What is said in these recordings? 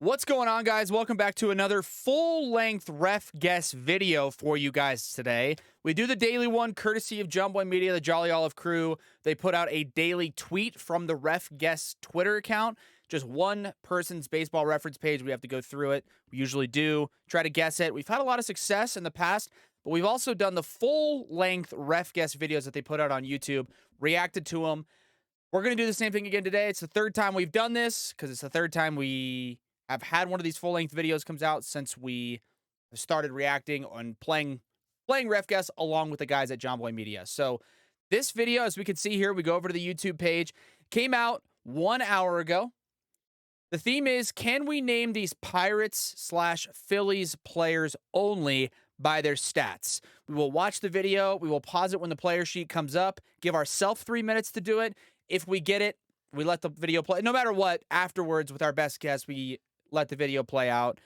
What's going on, guys? Welcome back to another full-length ref guess video for you guys today. We do the daily one courtesy of Jomboy Media, the Jolly Olive crew. They put out a daily tweet from the ref guess Twitter account. Just one person's baseball reference page. We have to go through it. We usually do. Try to guess it. We've had a lot of success in the past, but we've also done the full-length ref guess videos that they put out on YouTube, reacted to them. We're going to do the same thing again today. It's the third time we've done this because it's the third time I've had one of these full-length videos comes out since we started reacting and playing ref guess along with the guys at Jomboy Media. So this video, as we can see here, we go over to the YouTube page, came out 1 hour ago. The theme is, can we name these Pirates/Phillies players only by their stats? We will watch the video. We will pause it when the player sheet comes up, give ourselves 3 minutes to do it. If we get it, we let the video play. No matter what, afterwards with our best guess, we let the video play out.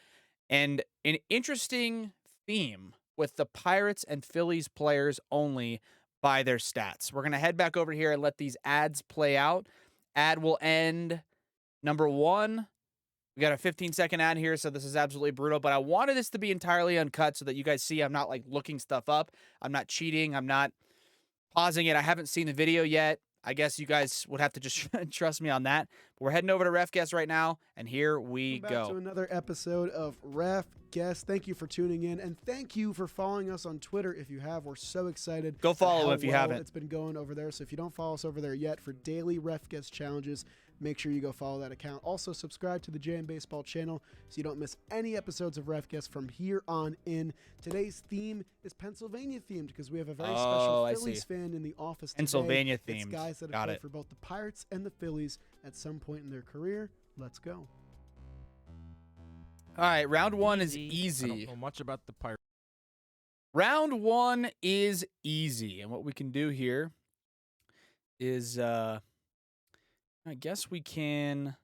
And an interesting theme with the Pirates and Phillies players only by their stats. We're going to head back over here and let these ads play out. Ad will end number 1. We got a 15-second ad here, so this is absolutely brutal. But I wanted this to be entirely uncut so that you guys see I'm not like looking stuff up. I'm not cheating. I'm not pausing it. I haven't seen the video yet. I guess you guys would have to just trust me on that. But we're heading over to Ref Guess right now, and here we Welcome back go. to another episode of Ref Guess. Thank you for tuning in, and thank you for following us on Twitter. If you have, we're so excited. Go follow how if you well haven't. It's been going over there. So if you don't follow us over there yet for daily Ref Guess challenges, make sure you go follow that account. Also, subscribe to the JM Baseball channel so you don't miss any episodes of Ref Guess from here on in. Today's theme is Pennsylvania themed because we have a very special Phillies fan in the office today. Pennsylvania It's themed. guys that have Got played it. for both the Pirates and the Phillies at some point in their career. Let's go. All right, round 1 is I easy. don't know much about the Pirates. Round 1 is easy. And what we can do here is, I guess we can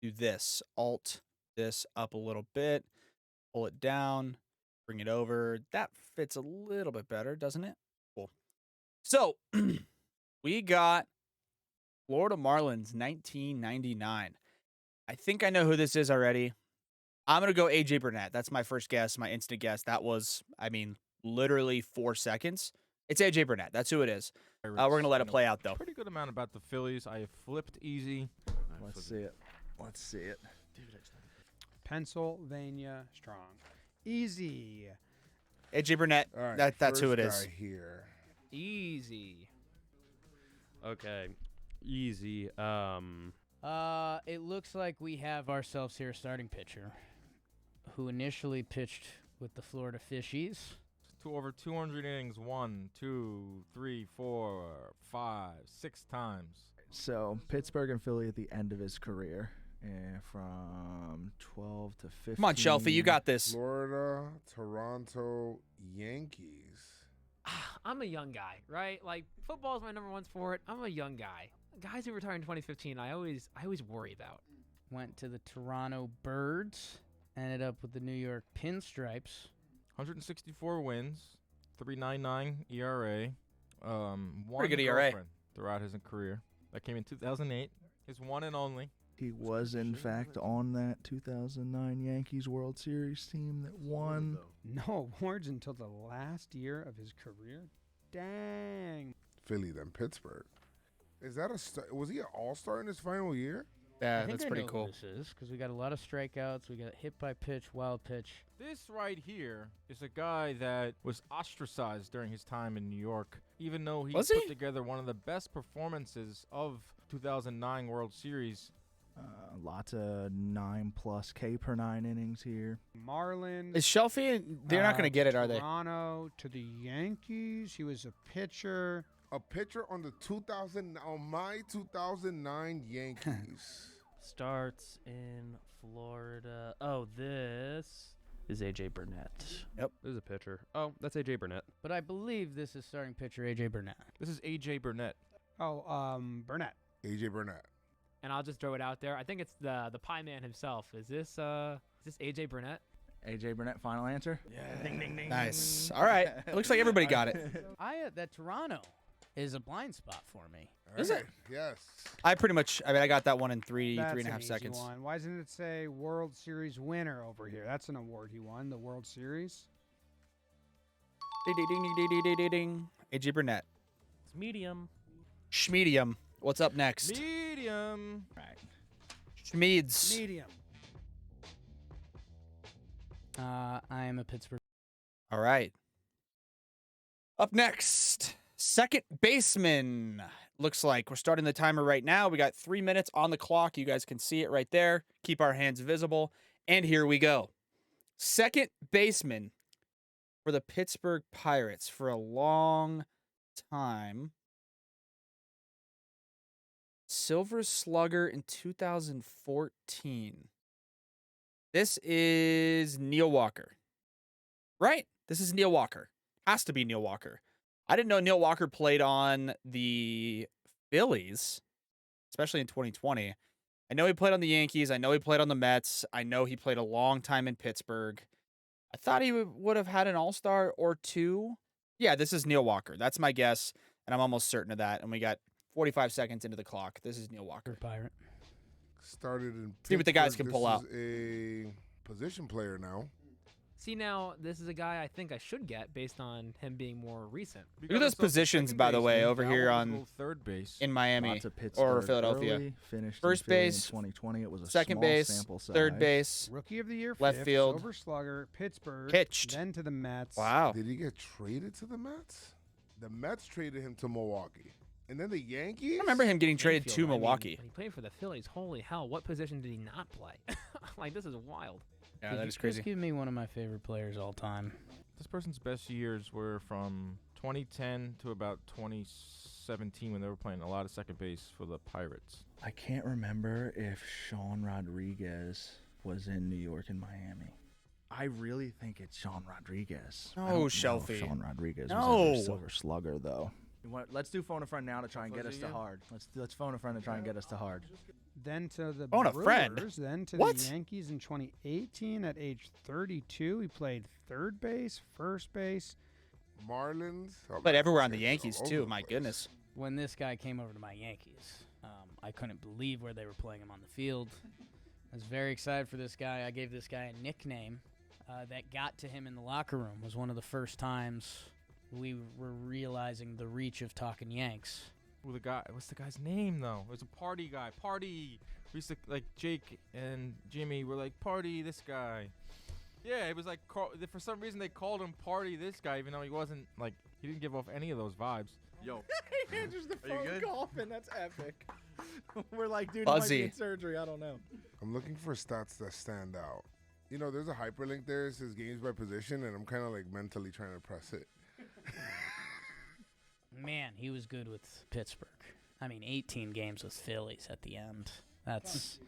do this. Alt this up a little bit. Pull it down. Bring it over. That fits a little bit better, doesn't it? Cool. So, we got Florida Marlins 1999. I think I know who this is already. I'm going to go AJ Burnett. That's my first guess, my instant guess. That was, literally 4 seconds. It's AJ Burnett. That's who it is. We're going to let it play out, though. Pretty good amount about the Phillies. I have flipped easy. Let's see it. Let's see it. Pennsylvania strong. Easy. AJ Burnett. All right, That's who it first is. guy here. Easy. Okay. Easy. It looks like we have ourselves here a starting pitcher who initially pitched with the Florida Fishies. To over 200 innings. 1, 2, 3, 4, 5, 6 times. So Pittsburgh and Philly at the end of his career, from 12 to 15. Come on, Shelfie. You got this. Florida, Toronto, Yankees. I'm a young guy, right? Like, football is my number one sport. I'm a young guy. Guys who retired in 2015, I always worry about. Went to the Toronto Birds. Ended up with the New York Pinstripes. 164 wins. 3.99 ERA. One Pretty good ERA. girlfriend throughout his career. That came in 2008. His one and only. He was, in fact, on that 2009 Yankees World Series team that won. No awards until the last year of his career. Dang. Philly, then Pittsburgh. Is that was he an all-star in his final year? Yeah, I think that's I pretty know cool. Who this is because we got a lot of strikeouts. We got hit by pitch, wild pitch. This right here is a guy that was ostracized during his time in New York, even though he Was put he? together one of the best performances of 2009 World Series. Lots of 9+ K per 9 innings here. Marlins. Is Shelfie? They're not going to get it, are they? Toronto to the Yankees. He was a pitcher. A pitcher on my 2009 Yankees. Starts in Florida. Oh, this is AJ Burnett. This is a pitcher. Oh, that's AJ Burnett. But I believe this is starting pitcher AJ Burnett. This is AJ Burnett. Oh, Burnett. AJ Burnett. And I'll just throw it out there. I think it's the Pie Man himself. Is this AJ Burnett? AJ Burnett, final answer? Yeah. Ding, ding, ding. Nice. All right. It looks like everybody got it. That Toronto. is a blind spot for me. Is Okay, it? Yes. I got that one in three That's and a an half easy seconds. one. Why doesn't it say World Series winner over here? That's an award he won, the World Series. Ding, ding, ding, ding, ding, ding, ding, ding. AJ Burnett. It's medium. Schmedium. What's up next? Medium. Right. Schmeeds. Medium. I am a Pittsburgh. All right. Up next, second baseman. Looks like we're starting the timer right now. We got 3 minutes on the clock. You guys can see it right there. Keep our hands visible. And here we go. Second baseman for the Pittsburgh Pirates for a long time. Silver Slugger in 2014. This is Neil Walker. Right? This is Neil Walker. Has to be Neil Walker. I didn't know Neil Walker played on the Phillies, especially in 2020. I know he played on the Yankees. I know he played on the Mets. I know he played a long time in Pittsburgh. I thought he would have had an all-star or two. Yeah, this is Neil Walker. That's my guess, and I'm almost certain of that. And we got 45 seconds into the clock. This is Neil Walker. Pirate. Started in See what the guys Pittsburgh. can pull out. This is a position player now. See, now, this is a guy I think I should get based on him being more recent. Look at those positions, by the way, over here on third base. in Miami Lots of Pittsburgh or Philadelphia. early, finished First in Philly base, in 2020. It was a second small base, sample size. third base, Rookie of the year, Left fifth, field. Silver Slugger, Pittsburgh, pitched. then to the Mets. Wow. Did he get traded to the Mets? The Mets traded him to Milwaukee. And then the Yankees? I remember him getting traded Infield, to I mean, Milwaukee. when he played for the Phillies, holy hell, what position did he not play? Like, this is wild. Yeah, Could that you is crazy. Just give me one of my favorite players all time. This person's best years were from 2010 to about 2017 when they were playing a lot of second base for the Pirates. I can't remember if Sean Rodriguez was in New York and Miami. I really think it's Sean Rodriguez. I No, don't know if Shelfie. Sean Rodriguez No. was ever Silver Slugger, though. Let's do phone a friend now to try and get us to hard. Let's phone a friend to try and get us to hard. Then to the Phone a friend? Brewers, then to What? the Yankees in 2018 at age 32. He played third base, first base. Marlins. Oh, But man, everywhere on the this guy's Yankees, all over too. the My place. goodness. When this guy came over to my Yankees, I couldn't believe where they were playing him on the field. I was very excited for this guy. I gave this guy a nickname that got to him in the locker room. It was one of the first times we were realizing the reach of talking Yanks. Who the guy? What's the guy's name though? It was a party guy. Party. We used to like Jake and Jimmy were like party this guy. Yeah, it was like for some reason they called him party this guy, even though he wasn't like he didn't give off any of those vibes. Yo, He answers the Are you good? coughing. That's epic. We're like, dude, Buzzy. he might be in surgery. I don't know. I'm looking for stats that stand out. You know, there's a hyperlink there. It says games by position, and I'm kind of like mentally trying to press it. Man, he was good with Pittsburgh. I mean, 18 games with Phillies at the end. That's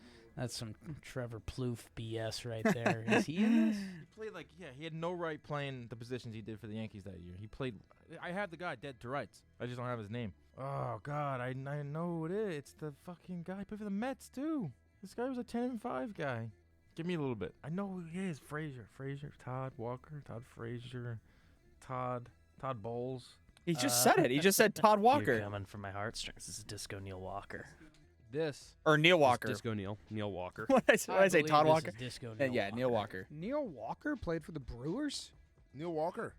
some Trevor Plouffe BS right there. Is he in this? he played like he had no right playing the positions he did for the Yankees that year. He played. I have the guy dead to rights. I just don't have his name. Oh God, I know who it is. It's the fucking guy who played for the Mets too. This guy was a 10-5 guy. Give me a little bit. I know who he is. Frazier, Todd Walker, Todd Frazier, Todd Bowles. He just said it. He just said Todd You're Walker. coming from my heartstrings. This is Disco Neil Walker. This. Or Neil This is Walker. Disco Neil Walker. What did I say? believe Todd this Walker? is Disco Yeah, Neil Neil Walker. Neil Walker played for the Brewers? Neil Walker.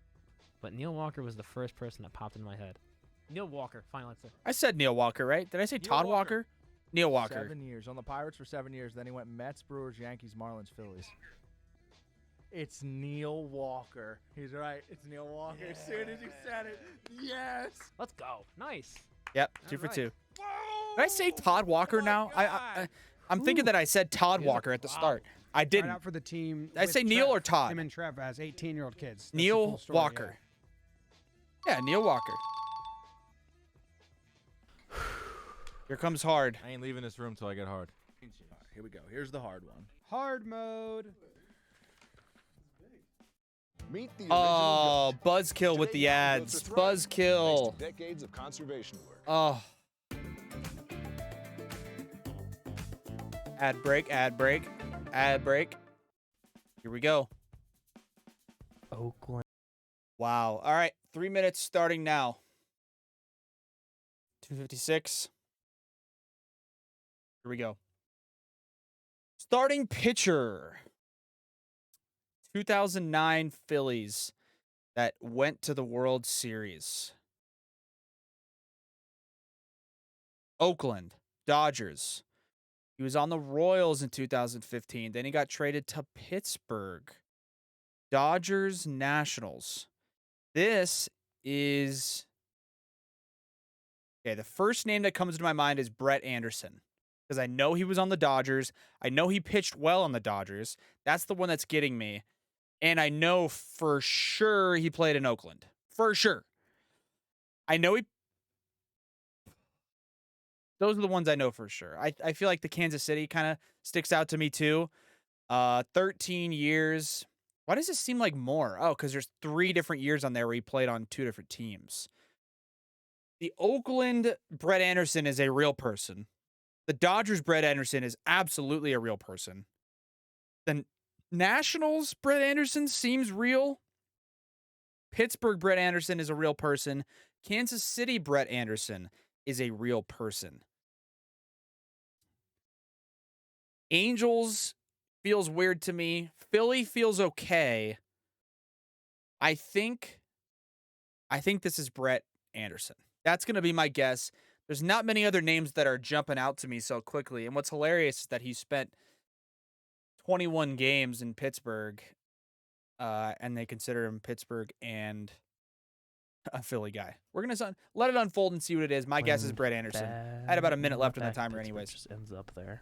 But Neil Walker was the first person that popped in my head. Neil Walker, fine, let's say. I said Neil Walker, right? Did I say Neil Todd Walker. Walker? Neil Walker. 7 years on the Pirates for 7 years. Then he went Mets, Brewers, Yankees, Marlins, Phillies. It's Neil Walker. He's right. It's Neil Walker. As soon as you said it, yes. Let's go. Nice. Yep, 2 for Alright. 2. Did I say Todd Walker now? I'm thinking that I said Todd Walker at the start. I Tried didn't. out for the team. Did I with say Neil Trev. or Todd? Him and Trev as 18-year-old kids. That's the Neil cool story, Walker. Yeah, Neil Walker. Here comes hard. I ain't leaving this room till I get hard. Here we go. Here's the hard one. Yeah. Hard mode. Meet the Oh, buzzkill with the ads. Buzzkill. Decades of conservation work. Oh. Ad break, ad break, ad break. Here we go. Oakland. Wow. All right. 3 minutes starting now. 1956. Here we go. Starting pitcher. 2009 Phillies that went to the World Series. Oakland Dodgers. He was on the Royals in 2015. Then he got traded to Pittsburgh. Dodgers Nationals. This is... Okay, the first name that comes to my mind is Brett Anderson. Because I know he was on the Dodgers. I know he pitched well on the Dodgers. That's the one that's getting me. And I know for sure he played in Oakland. For sure. I know he... Those are the ones I know for sure. I feel like the Kansas City kind of sticks out to me too. 13 years. Why does it seem like more? Oh, because there's 3 different years on there where he played on 2 different teams. The Oakland Brett Anderson is a real person. The Dodgers Brett Anderson is absolutely a real person. The Nationals Brett Anderson seems real. Pittsburgh Brett Anderson is a real person. Kansas City Brett Anderson is a real person. Angels feels weird to me. Philly feels okay. I think this is Brett Anderson. That's going to be my guess. There's not many other names that are jumping out to me so quickly. And what's hilarious is that he spent 21 games in Pittsburgh, and they consider him Pittsburgh and a Philly guy. We're going to let it unfold and see what it is. My guess is Brett Anderson. I had about a minute left on the timer anyways. Just ends up there.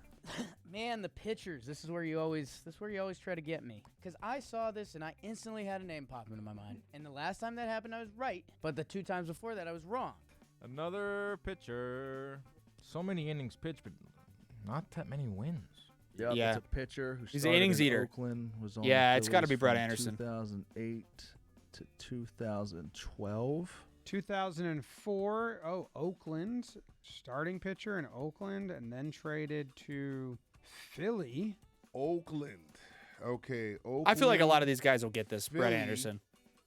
Man, the pitchers. This is where you always try to get me. Because I saw this and I instantly had a name pop into my mind. And the last time that happened, I was right. But the 2 times before that, I was wrong. Another pitcher. So many innings pitched, but not that many wins. Yep, Yeah. it's a pitcher who He's started an innings in eater. Oakland, was on Yeah, the it's gotta Phillies be Brett from Anderson. 2008 to 2012. 2004, Oakland, starting pitcher in Oakland, and then traded to Philly. Oakland. Okay. Oakland. I feel like a lot of these guys will get this. Brett Philly Anderson.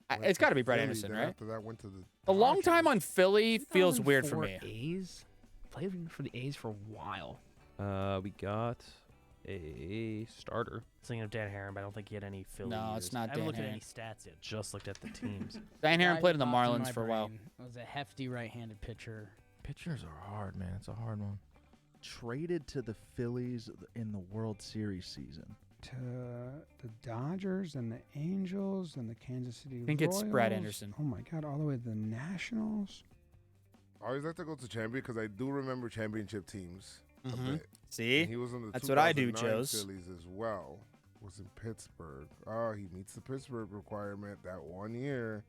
went It's to got to be Brett Philly, Anderson, then right? After that, went to the A long time Dodgers. on Philly feels weird for 2004 me. A's played for the A's for a while. We got a starter. Thinking of Dan Herron, but I don't think he had any Philly No, years. it's not I haven't Dan looked at Herron. any stats yet. Just looked at the teams. Dan Herron Guy played in the popped into Marlins my for a while. brain was a hefty right-handed pitcher. Pitchers are hard, man. It's a hard one. Traded to the Phillies in the World Series season. To the Dodgers and the Angels and the Kansas City I think it's Brett Royals. Anderson. Oh my God, all the way to the Nationals. I always like to go to champion because I do remember championship teams a Mhm. bit. See? And he was on the That's what I do, 2009 Joes. Phillies as well. Was in Pittsburgh. Oh, he meets the Pittsburgh requirement that 1 year.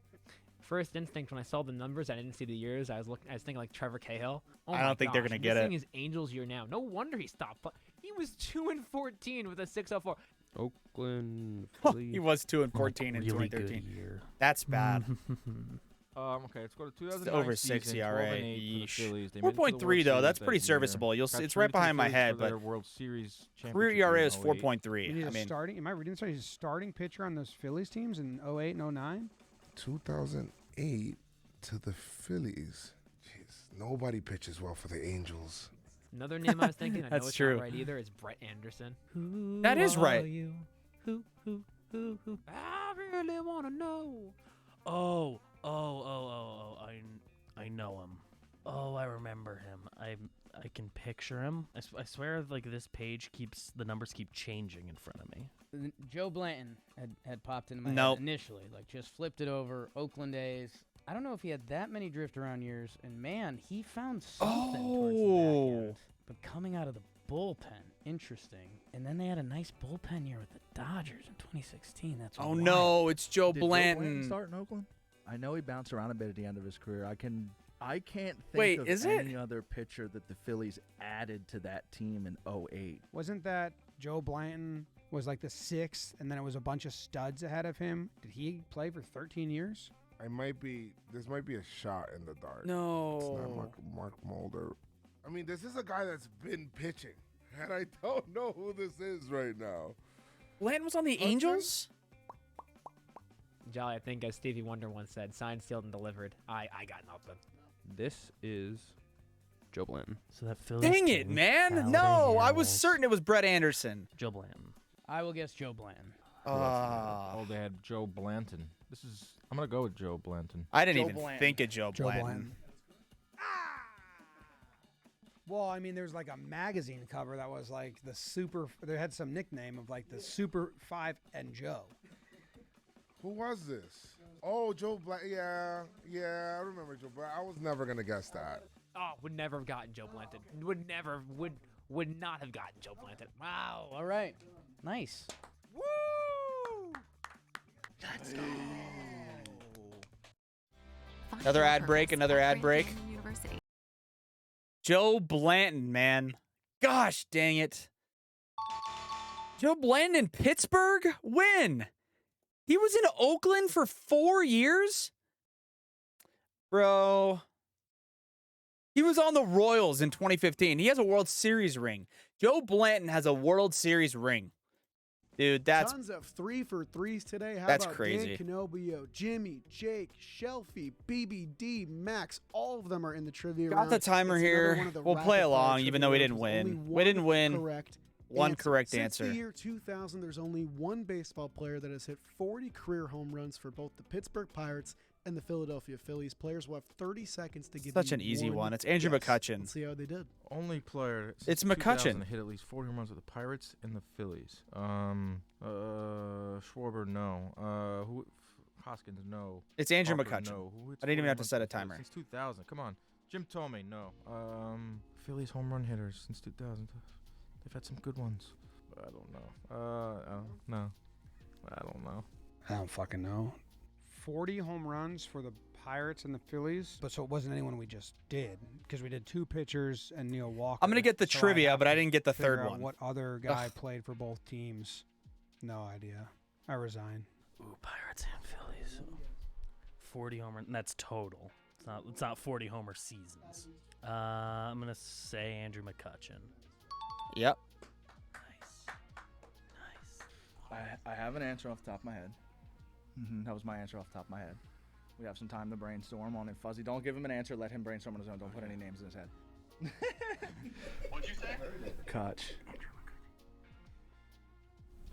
First instinct when I saw the numbers, I didn't see the years. I was thinking like Trevor Cahill. Oh I my don't think they're gosh, gonna get this it. thing is Angels year now. No wonder he stopped. He was 2-14 with a 6.04. Oakland, Philly. He was 2-14 in really 2013. good year. That's bad. Okay, let's go to 2009 over 6 season, ERA. 12 and 8 for the Yeesh. Phillies. They made it to the 4.3 World though. Series That's that pretty year. serviceable. Got It's right traded to the behind my Phillies head, for their but World Series career championship ERA in is 08. 4.3. He's I a mean, starting. Am I reading this right? He's a starting pitcher on those Phillies teams in 08 and 09. 2008 to the Phillies. Jeez, nobody pitches well for the Angels. Another name I was thinking, I know That's it's true. not right either, is Brett Anderson. That is right. Who? I really want to know. I know him. Oh, I remember him. I can picture him. I swear, like this page the numbers keep changing in front of me. Joe Blanton had popped into my Nope. head initially. Like, just flipped it over. Oakland A's. I don't know if he had that many drift around years. And, man, he found something towards the back end. But coming out of the bullpen, interesting. And then they had a nice bullpen year with the Dodgers in 2016. That's oh wild. no, it's Joe Did Joe Blanton. start in Oakland? I know he bounced around a bit at the end of his career. I can't think Wait, of is it? any other pitcher that the Phillies added to that team in 08. Wasn't that Joe Blanton was like the 6th, and then it was a bunch of studs ahead of him? Did he play for 13 years? This might be a shot in the dark. It's No. not Mark Mulder. I mean, this is a guy that's been pitching, and I don't know who this is right now. Blanton was on the Hudson? Angels? Jolly, I think as Stevie Wonder once said, signed, sealed, and delivered. I got nothing. This is Joe Blanton. So that Phillies Dang it, team, man! Halladay, No, I was Hamels, certain it was Brett Anderson. Joe Blanton. I will guess Joe Blanton. Oh, they had Joe Blanton. I'm gonna go with Joe Blanton. I didn't Joe even Blanton. think of Joe Joe Blanton. Blanton. Well, I mean, there's like a magazine cover that was like the super. They had some nickname of like the Super 5 and Joe. Who was this? Oh, Joe Black. Yeah, I remember Joe Black. I was never gonna guess that. Oh, would never have gotten Joe Blanton. Would not have gotten Joe Blanton. Wow. All right. Nice. Another ad break, another ad break. Joe Blanton, man. Gosh dang it. Joe Blanton in Pittsburgh? When? He was in Oakland for 4 years? Bro. He was on the Royals in 2015. He has a World Series ring. Joe Blanton has a World Series ring. Dude, that's Tons of 3 for 3s today. How That's about crazy. Dan Canobio, Jimmy, Jake, Shelfie, BBD, Max? All of them are in the trivia got round. the timer It's another here. one of the We'll rapid play fire along, trivia even though we rounds didn't with only win. We one didn't win. Correct One answer. correct Since answer. the year 2000, there's only one baseball player that has hit 40 career home runs for both the Pittsburgh Pirates and the Philadelphia Phillies. Players will have 30 seconds to give Such you an easy one one. It's Andrew guess. McCutcheon. Let's see how they did. Only player It's since 2000 McCutcheon. to hit at least 40 home runs with the Pirates and the Phillies. Schwarber, no. Hoskins, no. It's Andrew Harper, McCutcheon. no. Who hits I didn't even 40 have to home set a runs with the timer. Phillies Since 2000. Come on. Jim Tomey, no. Phillies home run hitters since 2000. They've had some good ones. I don't know. No. I don't know. I don't fucking know. 40 home runs for the Pirates and the Phillies, but so it wasn't anyone we just did because we did 2 pitchers and Neil Walker. I'm going to get the So trivia, have but I to didn't get the figure third out one. What other guy played for both teams? No idea. I resign. Ooh, Pirates and Phillies. 40 homer. And that's total. It's not 40 homer seasons. I'm gonna say Andrew McCutcheon. Yep. Nice. I have an answer off the top of my head. That was my answer off the top of my head. We have some time to brainstorm on it. Fuzzy, don't give him an answer. Let him brainstorm on his own. Don't put any names in his head. What'd you say? Kutch.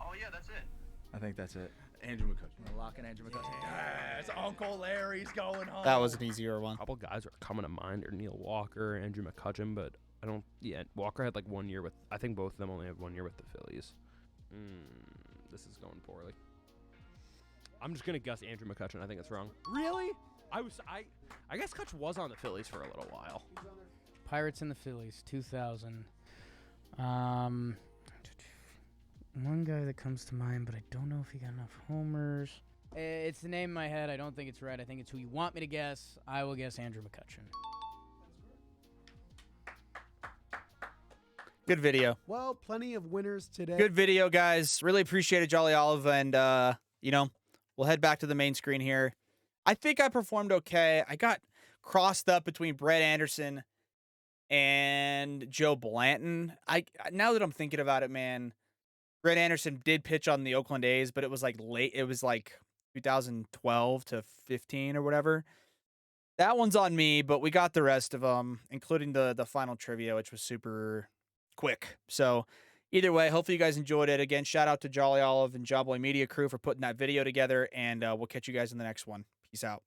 Oh, yeah, that's it. I think that's it. Andrew McCutcheon. We're locking Andrew McCutcheon. Yes, Uncle Larry's going home. That was an easier one. A couple guys are coming to mind are Neil Walker, Andrew McCutcheon, but I don't. Yeah, Walker had like 1 year with. I think both of them only have 1 year with the Phillies. This is going poorly. I'm just gonna guess Andrew McCutcheon. I think it's wrong. Really? I guess Kutch was on the Phillies for a little while. Pirates and the Phillies, 2000. One guy that comes to mind, but I don't know if he got enough homers. It's the name in my head. I don't think it's right. I think it's who you want me to guess. I will guess Andrew McCutcheon. Good video. Well, plenty of winners today. Good video, guys. Really appreciate it, Jolly Olive. And, we'll head back to the main screen here. I think I performed okay. I got crossed up between Brett Anderson and Joe Blanton. Now that I'm thinking about it, man, Brett Anderson did pitch on the Oakland A's, but it was like late. It was like 2012 to 15 or whatever. That one's on me, but we got the rest of them, including the final trivia, which was super quick. So either way, hopefully you guys enjoyed it. Again, shout out to Jolly Olive and Jomboy Media crew for putting that video together, and we'll catch you guys in the next one. Peace out.